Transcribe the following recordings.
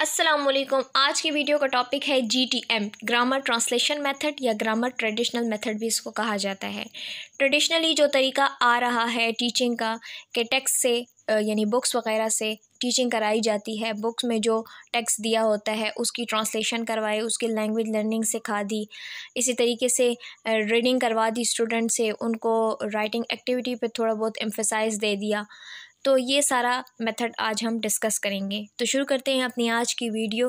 अस्सलामुअलैकुम। आज की वीडियो का टॉपिक है GTM, ग्रामर ट्रांसलेशन मेथड या ग्रामर ट्रेडिशनल मेथड भी इसको कहा जाता है। ट्रेडिशनली जो तरीका आ रहा है टीचिंग का कि टेक्स्ट से यानी बुक्स वगैरह से टीचिंग कराई जाती है। बुक्स में जो टेक्स्ट दिया होता है उसकी ट्रांसलेशन करवाए, उसकी लैंग्वेज लर्निंग सिखा दी, इसी तरीके से रीडिंग करवा दी स्टूडेंट से, उनको राइटिंग एक्टिविटी पे थोड़ा बहुत एम्फेसाइज दे दिया। तो ये सारा मेथड आज हम डिस्कस करेंगे। तो शुरू करते हैं अपनी आज की वीडियो।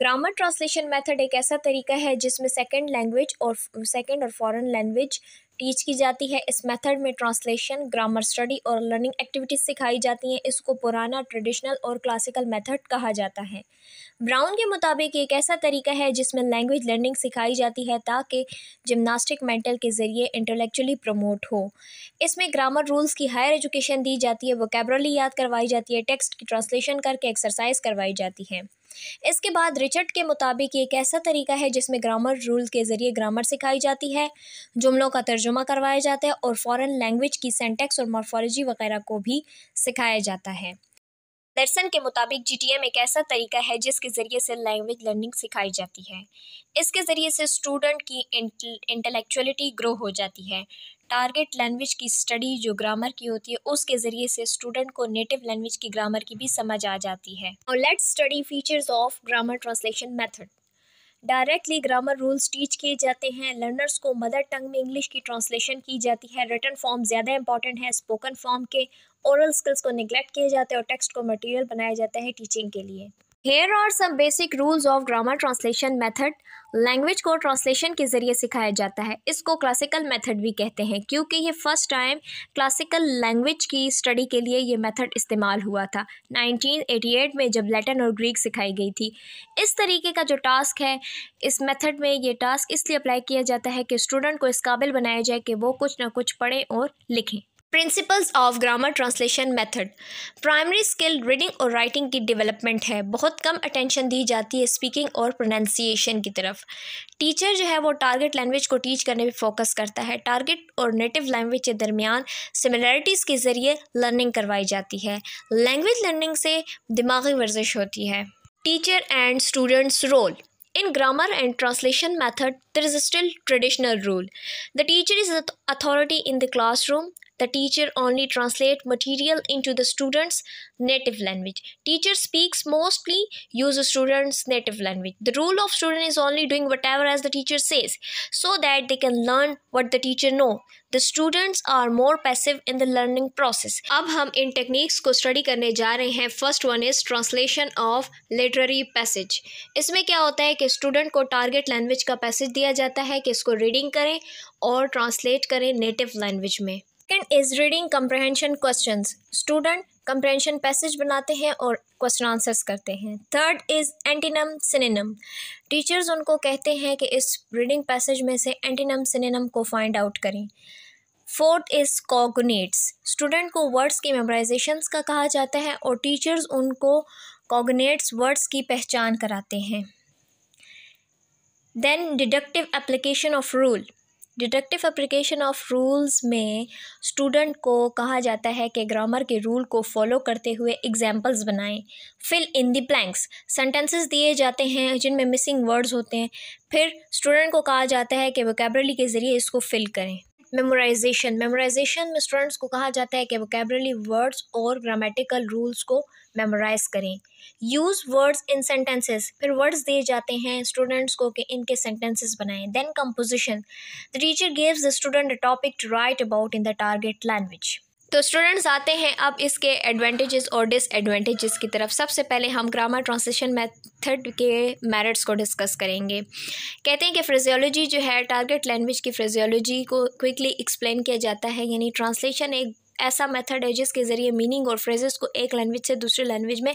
ग्रामर ट्रांसलेशन मेथड एक ऐसा तरीका है जिसमें सेकंड और फॉरेन लैंग्वेज टीच की जाती है। इस मेथड में ट्रांसलेशन, ग्रामर स्टडी और लर्निंग एक्टिविटीज़ सिखाई जाती हैं। इसको पुराना, ट्रेडिशनल और क्लासिकल मेथड कहा जाता है। ब्राउन के मुताबिक एक ऐसा तरीका है जिसमें लैंग्वेज लर्निंग सिखाई जाती है ताकि जिम्नास्टिक मेंटल के ज़रिए इंटेलेक्चुअली प्रमोट हो। इसमें ग्रामर रूल्स की हायर एजुकेशन दी जाती है, वोकैबुलरी याद करवाई जाती है, टेक्स्ट की ट्रांसलेशन करके एक्सरसाइज करवाई जाती है। इसके बाद रिचर्ड के मुताबिक ये एक ऐसा तरीका है जिसमें ग्रामर रूल के ज़रिए ग्रामर सिखाई जाती है, जुमलों का तर्जुमा करवाया जाता है और फॉरेन लैंग्वेज की सिंटैक्स और मॉर्फोलॉजी वगैरह को भी सिखाया जाता है। दर्सन के मुताबिक GTM एक ऐसा तरीका है जिसके ज़रिए से लैंग्वेज लर्निंग सिखाई जाती है। इसके ज़रिए से स्टूडेंट की इंटेलेक्चुअलिटी ग्रो हो जाती है। टारगेट लैंग्वेज की स्टडी जो ग्रामर की होती है उसके ज़रिए से स्टूडेंट को नेटिव लैंग्वेज की ग्रामर की भी समझ आ जाती है। और let's study features of grammar translation method. Directly grammar rules teach किए जाते हैं। लर्नर्स को मदर टंग में इंग्लिश की ट्रांसलेशन की जाती है। रिटन फॉर्म ज़्यादा इंपॉर्टेंट है स्पोकन फॉर्म के। ओरल स्किल्स को निगलेक्ट किया जाता है और टेक्स्ट को मटेरियल बनाया जाता है टीचिंग के लिए। Here are some basic rules of grammar translation method. Language को ट्रांसलेशन के ज़रिए सिखाया जाता है। इसको क्लासिकल मेथड भी कहते हैं क्योंकि ये फर्स्ट टाइम क्लासिकल लैंग्वेज की स्टडी के लिए ये मेथड इस्तेमाल हुआ था 1988 में, जब लैटिन और ग्रीक सिखाई गई थी। इस तरीके का जो टास्क है, इस मेथड में ये टास्क इसलिए अप्लाई किया जाता है कि स्टूडेंट को इस काबिल बनाया जाए कि वो कुछ ना कुछ पढ़ें और लिखें। Principles of grammar translation method. Primary skill reading और राइटिंग की डेवलपमेंट है। बहुत कम अटेंशन दी जाती है स्पीकिंग और प्रोनाउंसिएशन की तरफ। टीचर जो है वो टारगेट लैंग्वेज को टीच करने पे फोकस करता है। टारगेट और नेटिव लैंग्वेज के दरमियान सिमिलरिटीज़ के ज़रिए लर्निंग करवाई जाती है। लैंग्वेज लर्निंग से दिमागी वर्जिश होती है। Teacher and students role. In grammar and translation method, there is still traditional rule. The teacher is authority in the classroom. The teacher only translate material into the student's native language. Teacher speaks mostly use student's native language. The role of student is only doing whatever as the teacher says, so that they can learn what the teacher know. The students are more passive in the learning process. अब हम इन techniques को study करने जा रहे हैं। First one is translation of literary passage. इसमें क्या होता है कि स्टूडेंट को टारगेट लैंग्वेज का पैसेज दिया जाता है कि इसको रीडिंग करें और ट्रांसलेट करें नेटिव लैंग्वेज में। Second is reading comprehension questions. Student comprehension passage बनाते हैं और क्वेश्चन आंसर्स करते हैं। Third is antonym synonym. Teachers उनको कहते हैं कि इस रीडिंग पैसेज में से एंटीनम सिनोनिम को फाइंड आउट करें। Fourth is cognates. स्टूडेंट को वर्ड्स की मेमोराइजेशंस का कहा जाता है और टीचर्स उनको कॉग्नेट्स वर्ड्स की पहचान कराते हैं। Then deductive application of rule. Deductive application of rules में स्टूडेंट को कहा जाता है कि ग्रामर के रूल को फॉलो करते हुए एग्जाम्पल्स बनाएं। Fill in the blanks. Sentences दिए जाते हैं जिनमें मिसिंग वर्ड्स होते हैं, फिर स्टूडेंट को कहा जाता है कि वोकैबुलरी के ज़रिए इसको फिल करें। मेमोराइजेशन में स्टूडेंट्स को कहा जाता है कि वोकैबुलरी वर्ड्स और ग्रामेटिकल रूल्स को मेमोराइज करें। Use words in sentences. फिर वर्ड्स दिए जाते हैं स्टूडेंट्स को कि इनके सेंटेंसेस बनाएं। Then composition. The teacher gives the student a topic to write about in the target language. तो स्टूडेंट्स आते हैं अब इसके एडवांटेजेस और डिसएडवांटेजेस की तरफ। सबसे पहले हम ग्रामर ट्रांसलेशन मेथड के मेरिट्स को डिस्कस करेंगे। कहते हैं कि फ्रेजियोलॉजी जो है, टारगेट लैंग्वेज की फ्रेजियोलॉजी को क्विकली एक्सप्लेन किया जाता है। यानी ट्रांसलेशन एक ऐसा मेथड है जिसके ज़रिए मीनिंग और फ्रेजेस को एक लैंग्वेज से दूसरे लैंग्वेज में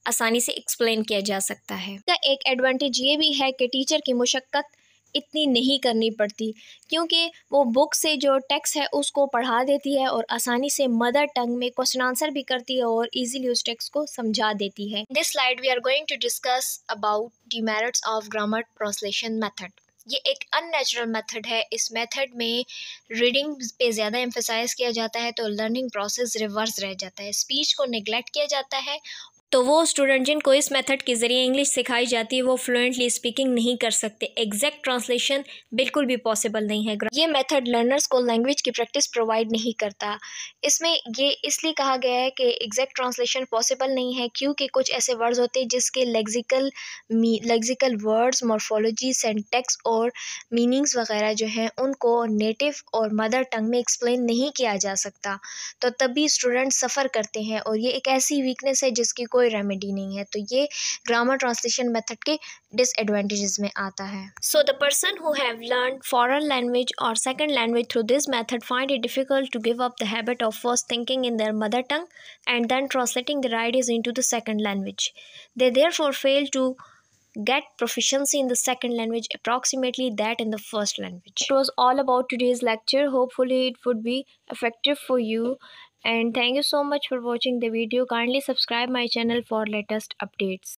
आसानी से एक्सप्लेन किया जा सकता है। इसका एक एडवांटेज ये भी है कि टीचर की मुशक्क़त इतनी नहीं करनी पड़ती क्योंकि वो बुक से जो टेक्स्ट है उसको पढ़ा देती है और आसानी से मदर टंग में क्वेश्चन आंसर भी करती है और इजीली उस टेक्स्ट को समझा देती है। This slide we are going to discuss about the merits of grammar translation method. ये एक अननेचुरल मेथड है। इस मेथड में रीडिंग पे ज़्यादा एम्फेसाइज किया जाता है तो लर्निंग प्रोसेस रिवर्स रह जाता है। स्पीच को निगलेक्ट किया जाता है तो वो स्टूडेंट जिनको इस मेथड के ज़रिए इंग्लिश सिखाई जाती है वो फ्लुएंटली स्पीकिंग नहीं कर सकते। एग्जैक्ट ट्रांसलेशन बिल्कुल भी पॉसिबल नहीं है। ये मेथड लर्नर्स को लैंग्वेज की प्रैक्टिस प्रोवाइड नहीं करता। इसमें ये इसलिए कहा गया है कि एग्जैक्ट ट्रांसलेशन पॉसिबल नहीं है क्योंकि कुछ ऐसे वर्ड्स होते हैं जिसके लेक्सिकल वर्ड्स, मॉर्फोलॉजी, सिंटैक्स और मीनिंग्स वगैरह जो हैं उनको नेटिव और मदर टंग में एक्सप्लेन नहीं किया जा सकता, तो तभी स्टूडेंट सफ़र करते हैं और ये एक ऐसी वीकनेस है जिसकी कोई रेमेडी नहीं है। तो ये ग्रामर ट्रांसलेशन मेथड के डिसएडवांटेजेस में आता है। So the person who have learn foreign language और second language through this method find it difficult to give up the habit of first thinking in their mother tongue and then translating their ideas into the second language. They therefore fail to get proficiency in the second language approximately that in the first language. It was all about today's lecture. Hopefully it would be effective for you, and thank you so much for watching the video. Kindly subscribe my channel for latest updates.